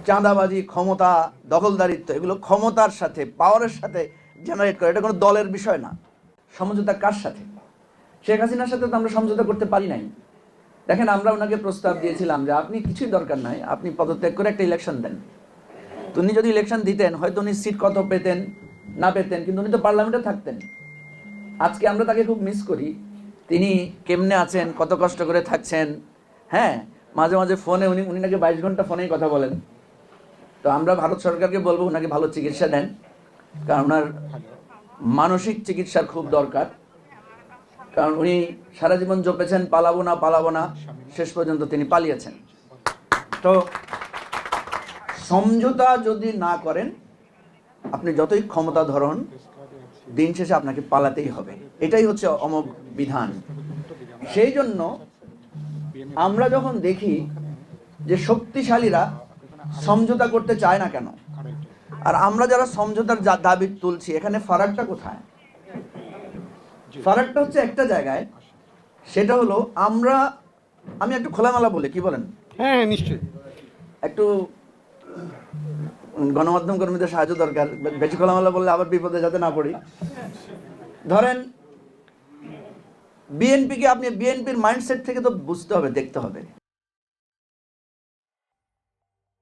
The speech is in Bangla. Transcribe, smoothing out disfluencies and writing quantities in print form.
চাঁদাবাজি, ক্ষমতা, দখলদারিত্ব, এগুলো ক্ষমতার সাথে, পাওয়ারের সাথে জেনারেট করে। এটা কোনো দলের বিষয় না। সমঝোতা কার সাথে? শেখ হাসিনার সাথে তো আমরা সমঝোতা করতে পারি নাই। দেখেন, আমরা ওনাকে প্রস্তাব দিয়েছিলাম যে আপনি কিছুই দরকার নাই, আপনি পদত্যাগ করে একটা ইলেকশন দেন। তো উনি যদি ইলেকশন দিতেন, হয়তো উনি সিট কত পেতেন না পেতেন, কিন্তু উনি তো পার্লামেন্টে থাকতেন। আজকে আমরা তাকে খুব মিস করি। তিনি কেমনে আছেন, কত কষ্ট করে থাকছেন। হ্যাঁ, মাঝে মাঝে ফোনে উনি নাকি 22 ঘন্টা ফোনেই কথা বলেন। তো আমরা ভারত সরকারকে বলবো ওনাকে ভালো চিকিৎসা দেন, কারণ ওনার মানসিক চিকিৎসার খুব দরকার। কারণ উনি সারা জীবন জপেছেন পালাবো না পালাবো না, শেষ পর্যন্ত তিনি পালিয়েছেন। তো সমঝোতা যদি না করেন, আপনি যতই ক্ষমতা ধরুন, দিন শেষে আপনাকে পালাতেই হবে। এটাই হচ্ছে অমোঘ বিধান। সেই জন্য আমরা যখন দেখি যে শক্তিশালীরা সমঝোতা করতে চায় না কেন, আর আমরা যারা সমঝোতার দাবি তুলছি, এখানে ফারাকটা কোথায়? ফারাকটা হচ্ছে একটা জায়গায়, সেটা হলো আমি একটু খোলামেলা বলি, কি বলেন? হ্যাঁ, নিশ্চয়ই। একটু গণমাধ্যম কর্মীদের সাহায্য দরকার। বেশি খোলামেলা বললে আবার বিপদে যাতে না পড়ি। ধরেন, বিএনপিকে আপনি বিএনপির মাইন্ডসেট থেকে তো বুঝতে হবে, দেখতে হবে।